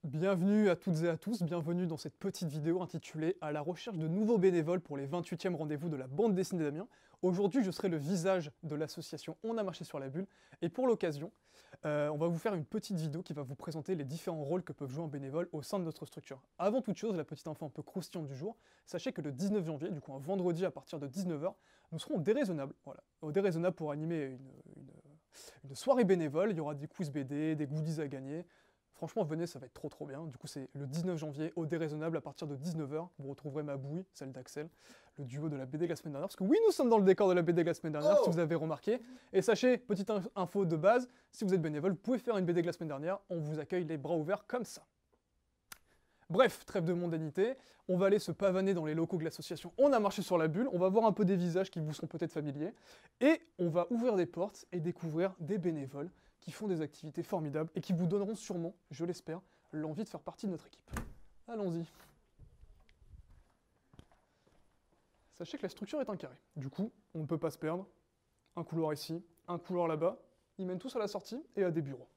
Bienvenue à toutes et à tous, bienvenue dans cette petite vidéo intitulée « À la recherche de nouveaux bénévoles pour les 28e rendez-vous de la bande dessinée d'Amiens ». Aujourd'hui, je serai le visage de l'association On a marché sur la bulle, et pour l'occasion, on va vous faire une petite vidéo qui va vous présenter les différents rôles que peuvent jouer un bénévole au sein de notre structure. Avant toute chose, la petite info un peu croustillante du jour, sachez que le 19 janvier, du coup un vendredi à partir de 19 h, nous serons au Déraisonnable, voilà, au Déraisonnable pour animer une soirée bénévole. Il y aura des quiz BD, des goodies à gagner. Franchement, venez, ça va être trop bien. Du coup, c'est le 19 janvier au Déraisonnable à partir de 19 h. Vous retrouverez ma bouille, celle d'Axel, le duo de la BD de la semaine dernière. Parce que oui, nous sommes dans le décor de la BD de la semaine dernière, si vous avez remarqué. Et sachez, petite info de base, si vous êtes bénévole, vous pouvez faire une BD de la semaine dernière. On vous accueille les bras ouverts comme ça. Bref, trêve de mondanité, on va aller se pavaner dans les locaux de l'association On a marché sur la bulle, on va voir un peu des visages qui vous seront peut-être familiers, et on va ouvrir des portes et découvrir des bénévoles qui font des activités formidables et qui vous donneront sûrement, je l'espère, l'envie de faire partie de notre équipe. Allons-y. Sachez que la structure est un carré. Du coup, on ne peut pas se perdre. Un couloir ici, un couloir là-bas. Ils mènent tous à la sortie et à des bureaux.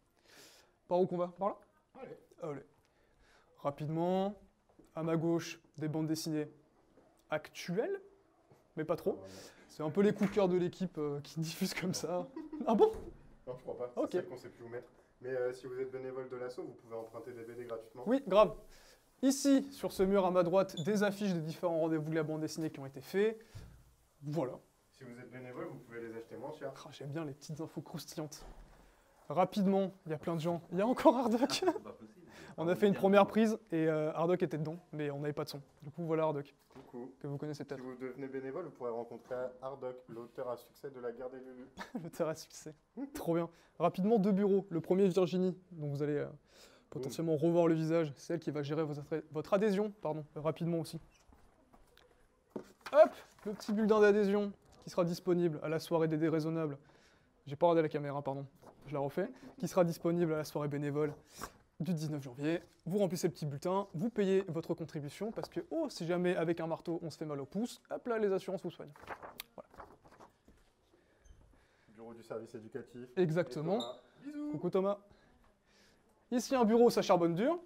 Par où qu'on va? Par là? Allez. Allez. Rapidement, à ma gauche, des bandes dessinées actuelles, mais pas trop. C'est un peu les coups de cœur de l'équipe qui diffusent comme ça. Ah bon? Non, je crois pas. Ok. C'est celle qu'on sait plus où mettre. Mais si vous êtes bénévole de l'asso, vous pouvez emprunter des BD gratuitement. Oui, grave. Ici, sur ce mur à ma droite, des affiches des différents rendez-vous de la bande dessinée qui ont été faits. Voilà. Si vous êtes bénévole, vous pouvez les acheter moins cher. Ah, j'aime bien les petites infos croustillantes. Rapidement, il y a plein de gens. Il y a encore Hardock. On a fait une première prise et Hardock était dedans, mais on n'avait pas de son. Du coup, voilà Hardock, Coucou. que vous connaissez Si peut-être. vous devenez bénévole, vous pourrez rencontrer Hardock, l'auteur à succès de La Guerre des Lulus. Le terrain à succès. Trop bien. Rapidement, deux bureaux. Le premier, Virginie, dont vous allez potentiellement revoir le visage. C'est elle qui va gérer votre adhésion, rapidement aussi. Hop, le petit bulletin d'adhésion qui sera disponible à la soirée des déraisonnables. J'ai pas regardé la caméra, pardon. Je la refais. Qui sera disponible à la soirée bénévole du 19 janvier. Vous remplissez le petit bulletin, vous payez votre contribution parce que, oh, si jamais avec un marteau on se fait mal au pouce, hop là, les assurances vous soignent. Voilà. Bureau du service éducatif. Exactement. Thomas. Bisous. Coucou Thomas. Ici un bureau où ça charbonne dur.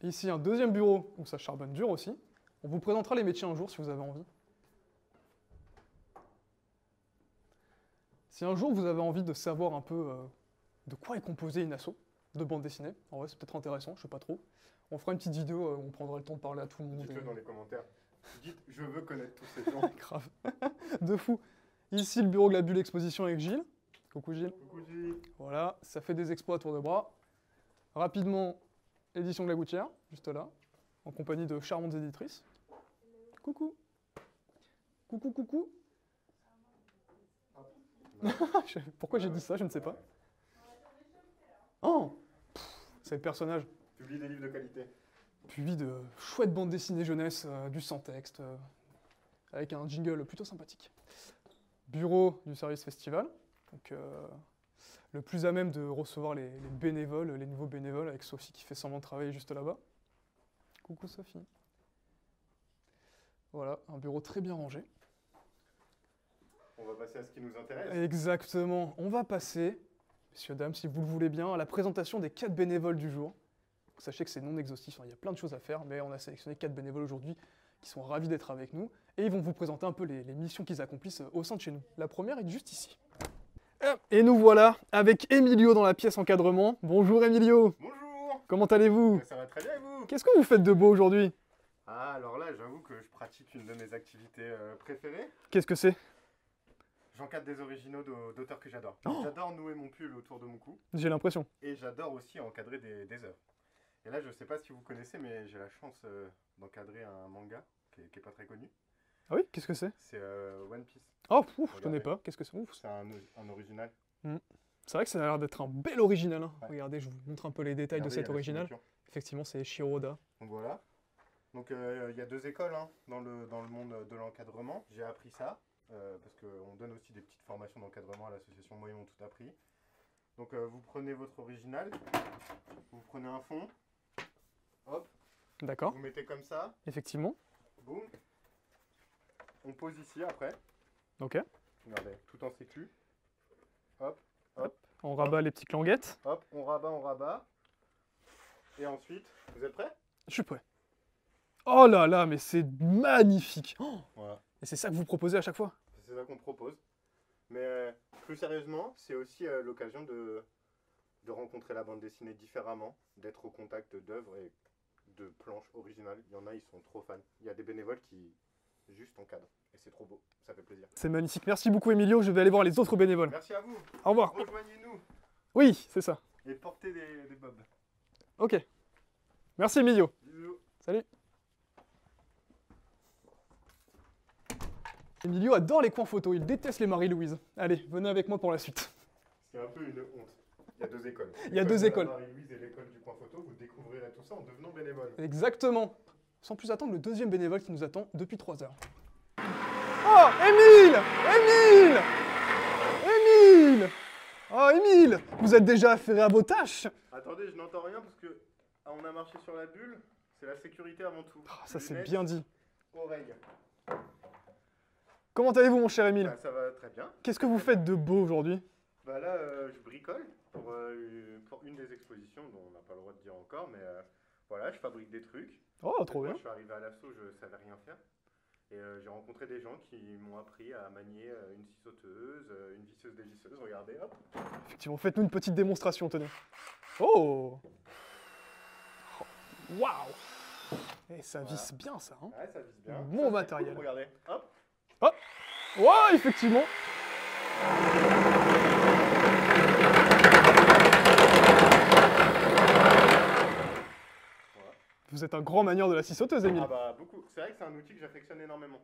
Ici un deuxième bureau où ça charbonne dur aussi. On vous présentera les métiers un jour si vous avez envie. Si un jour vous avez envie de savoir un peu de quoi est composée une asso de bande dessinée, en vrai c'est peut-être intéressant, je sais pas trop. On fera une petite vidéo où on prendra le temps de parler à tout le monde. Dites-le dans les commentaires. Dites, je veux connaître tous ces gens. Grave. De fou. Ici le bureau de la bulle exposition avec Gilles. Coucou Gilles. Coucou Gilles. Voilà, ça fait des exploits à tour de bras. Rapidement, édition de la Gouttière, juste là, en compagnie de charmantes éditrices. Coucou. Coucou, coucou. Pourquoi j'ai dit ça, je ne sais pas. Oh, c'est le personnage. Publie des livres de qualité. Puis de chouettes bandes dessinées jeunesse, du sans-texte, avec un jingle plutôt sympathique. Bureau du service festival, donc le plus à même de recevoir les bénévoles, les nouveaux bénévoles, avec Sophie qui fait semblant de travailler juste là-bas. Coucou Sophie. Voilà, un bureau très bien rangé. On va passer à ce qui nous intéresse. Exactement, on va passer, messieurs, dames, si vous le voulez bien, à la présentation des 4 bénévoles du jour. Sachez que c'est non exhaustif, il y a plein de choses à faire, mais on a sélectionné 4 bénévoles aujourd'hui qui sont ravis d'être avec nous, et ils vont vous présenter un peu les missions qu'ils accomplissent au sein de chez nous. La première est juste ici. Et nous voilà avec Emilio dans la pièce encadrement. Bonjour Emilio. Bonjour. Comment allez-vous? Ça va très bien et vous? Qu'est-ce que vous faites de beau aujourd'hui? Ah, alors là, j'avoue que je pratique une de mes activités préférées. Qu'est-ce que c'est? J'encadre des originaux d'auteurs que j'adore. Oh. J'adore nouer mon pull autour de mon cou. J'ai l'impression. Et j'adore aussi encadrer des œuvres. Et là, je sais pas si vous connaissez, mais j'ai la chance d'encadrer un manga qui est pas très connu. Ah oui? Qu'est-ce que c'est? C'est One Piece. Oh, ouf, je Regardez. connais pas. Qu'est-ce que c'est? Ouf. C'est un original. C'est vrai que ça a l'air d'être un bel original. Hein. Ouais. Regardez, je vous montre un peu les détails de Regardez, il y cet a la original. signature. Effectivement, c'est Shiro Oda. Donc voilà. Donc il y a deux écoles hein, dans le monde de l'encadrement. J'ai appris ça, parce qu'on donne aussi des petites formations d'encadrement à l'association Moi Ils m'ont tout appris. Donc vous prenez votre original, vous prenez un fond, hop, D'accord, vous mettez comme ça, effectivement. boum. On pose ici après, Ok. regardez, tout en sécu. Hop, hop, On rabat les petites languettes. Hop, on rabat, on rabat. Et ensuite, vous êtes prêts? Je suis prêt. Oh là là, mais c'est magnifique. Oh, Voilà. et c'est ça que vous proposez à chaque fois? C'est ça qu'on propose. Mais plus sérieusement, c'est aussi l'occasion de rencontrer la bande dessinée différemment, d'être au contact d'œuvres et de planches originales. Il y en a, ils sont trop fans. Il y a des bénévoles qui juste encadrent. Et c'est trop beau, ça fait plaisir. C'est magnifique. Merci beaucoup, Emilio. Je vais aller voir les autres bénévoles. Merci à vous. Au revoir. Rejoignez-nous Oui, c'est ça. et portez des bobs. Ok. Merci, Emilio. Bisous. Salut. Emilio adore les coins photos. Il déteste les Marie-Louise. Allez, venez avec moi pour la suite. C'est un peu une honte. Il y a deux écoles. Il y a deux écoles. Marie-Louise et l'école du coin photo, vous découvrirez tout ça en devenant bénévole. Exactement. Sans plus attendre, le deuxième bénévole qui nous attend depuis 3 heures. Oh, Émile! Émile! Émile! Oh, Émile! Vous êtes déjà affairé à vos tâches? Attendez, je n'entends rien parce que on a marché sur la bulle. C'est la sécurité avant tout. Ah, ça, c'est Lunettes, bien dit. oreilles. Comment allez-vous, mon cher Émile? Bah, ça va très bien. Qu'est-ce que vous faites de beau aujourd'hui? Bah là, je bricole pour une des expositions dont on n'a pas le droit de dire encore, mais voilà, je fabrique des trucs. Oh, trop Moi, bien. je suis arrivé à l'assaut, je savais rien faire. Et j'ai rencontré des gens qui m'ont appris à manier une scie sauteuse, une visseuse dévisseuse. Regardez, hop. Effectivement, faites-nous une petite démonstration, tenez. Oh! Waouh! Et ça Voilà. visse bien, ça, hein? Ouais, ça vise bien. Bon Ça, c'est matériel. cool, regardez, hop. Ouais, effectivement! Voilà. Vous êtes un grand manieur de la scie sauteuse, Émile. Ah bah beaucoup. C'est vrai que c'est un outil que j'affectionne énormément.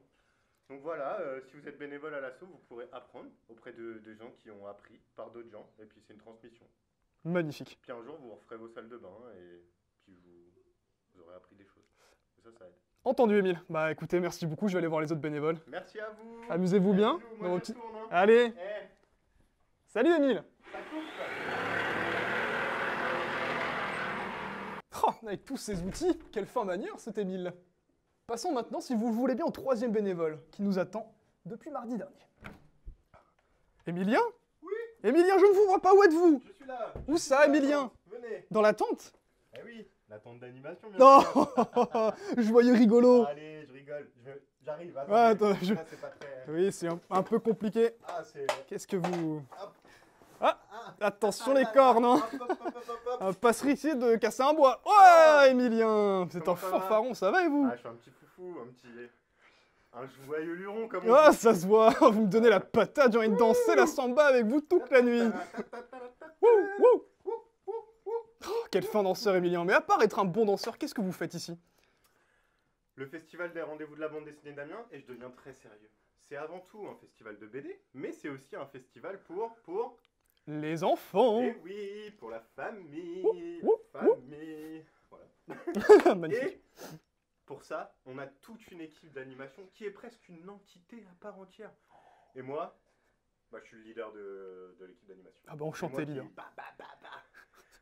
Donc voilà, si vous êtes bénévole à l'assaut, vous pourrez apprendre auprès de gens qui ont appris par d'autres gens. Et puis c'est une transmission. Magnifique. Puis un jour, vous referez vos salles de bain et puis vous aurez appris des choses. Et ça aide. Entendu, Émile. Bah écoutez, merci beaucoup, je vais aller voir les autres bénévoles. Merci à vous. Amusez-vous bien. Bisous, dans moi vos je petits- tourne, hein. Allez, Eh, salut Émile! ça coupe. Oh, avec tous ces outils, quelle fin manière cet Émile! Passons maintenant, si vous le voulez bien, au troisième bénévole qui nous attend depuis mardi dernier. Émilien? Oui. Émilien, je ne vous vois pas, où êtes-vous? Je suis là. Où Je suis ça, là, Émilien? Venez. Dans la tente? Eh oui, la tente d'animation, bien Non! sûr. Je voyais rigolo! Allez, je rigole. J'arrive. Ouais, attends, Là, c'est pas très... Oui, c'est un peu compliqué. Ah, c'est... Qu'est-ce que vous... Hop. Ah! Ah. Attention Ah, les là, cornes, là. hein! Hop, hop, hop, hop, hop. Un passerie de casser un bois. Ouais, Ah. Émilien! C'est un Comment ça va? fanfaron, ça va et vous? Ah, je suis un petit foufou, un joyeux luron, comme on Ah, dit. ça se voit! Vous me donnez la patate, j'ai envie de danser la samba avec vous toute la nuit! Wouh, wouh. Oh, quel fin danseur, Émilien! Mais à part être un bon danseur, qu'est-ce que vous faites ici? Le festival des rendez-vous de la bande dessinée d'Amiens, et je deviens très sérieux. C'est avant tout un festival de BD, mais c'est aussi un festival pour... Les enfants! Eh oui, pour la famille, Ouh, la famille. Voilà. Magnifique. Et pour ça, on a toute une équipe d'animation qui est presque une entité à part entière. Et moi, bah, je suis le leader de l'équipe d'animation. Ah bah enchanté, C'est moi qui- leader. bah.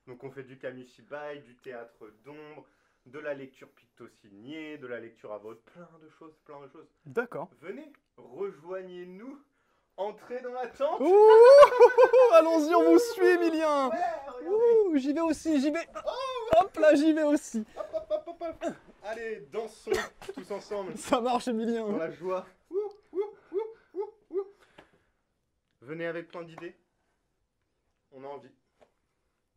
Donc on fait du kamishibai, du théâtre d'ombre, de la lecture picto-signée, de la lecture à voix, plein de choses, D'accord. Venez, rejoignez-nous, entrez dans la tente. Ouh, allons-y, on vous suit, Émilien! Ouais, regardez. Ouh, j'y vais aussi, j'y vais! Hop là, j'y vais aussi! Hop, hop, hop, hop, hop. Allez, dansons tous ensemble Ça marche, dans Émilien! la joie. Venez avec plein d'idées. On a envie.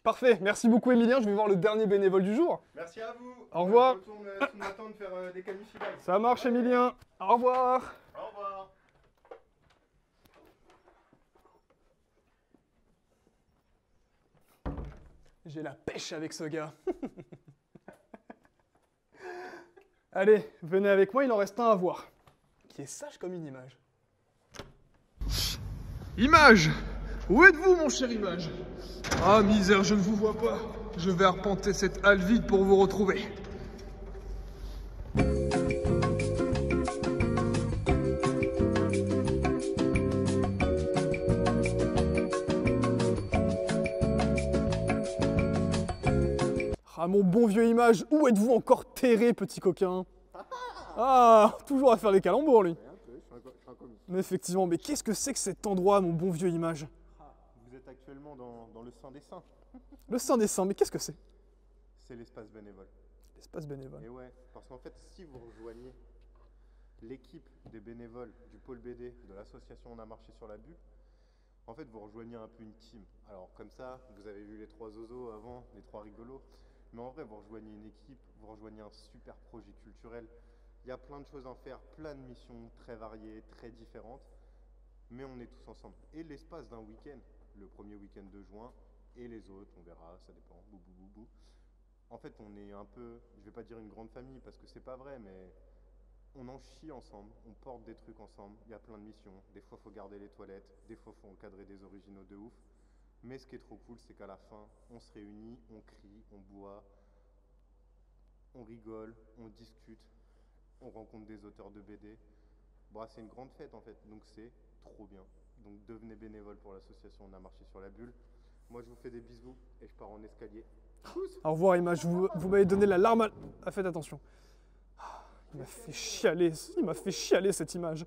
Parfait, merci beaucoup, Émilien. Je vais voir le dernier bénévole du jour. Merci à vous. Au revoir. Je retourne sous ma tente faire des kamishibai. Ça marche, Émilien. Au revoir. Au revoir. J'ai la pêche avec ce gars. Allez, venez avec moi, il en reste un à voir. Qui est sage comme une image. Image! Où êtes-vous, mon cher Image? Ah, misère, je ne vous vois pas. Je vais arpenter cette halle vide pour vous retrouver. Ah, mon bon vieux Image, où êtes-vous encore terré, petit coquin? Ah, toujours à faire les calembours, lui. Mais effectivement, mais qu'est-ce que c'est que cet endroit, mon bon vieux Image? Vous êtes à actuellement dans le Saint des Saints. Le Saint des Saints, mais qu'est-ce que c'est? C'est l'espace bénévole. L'espace bénévole. Et ouais, parce qu'en fait, si vous rejoignez l'équipe des bénévoles du pôle BD de l'association On a marché sur la bulle, en fait, vous rejoignez un peu une team. Alors, comme ça, vous avez vu les 3 zozos avant, les 3 rigolos. Mais en vrai, vous rejoignez une équipe, vous rejoignez un super projet culturel. Il y a plein de choses à faire, plein de missions très variées, très différentes. Mais on est tous ensemble. Et l'espace d'un week-end, le premier week-end de juin, et les autres, on verra, ça dépend, boubou boubou. En fait, on est un peu, je vais pas dire une grande famille parce que c'est pas vrai, mais on en chie ensemble, on porte des trucs ensemble, il y a plein de missions. Des fois, il faut garder les toilettes, des fois, il faut encadrer des originaux de ouf. Mais ce qui est trop cool, c'est qu'à la fin, on se réunit, on crie, on boit, on rigole, on discute, on rencontre des auteurs de BD. Bon, c'est une grande fête en fait, donc c'est trop bien. Donc devenez bénévole pour l'association On a marché sur la bulle. Moi, je vous fais des bisous et je pars en escalier. Au revoir, Image. Vous m'avez donné la larme à... Ah, faites attention. Il m'a fait chialer cette image.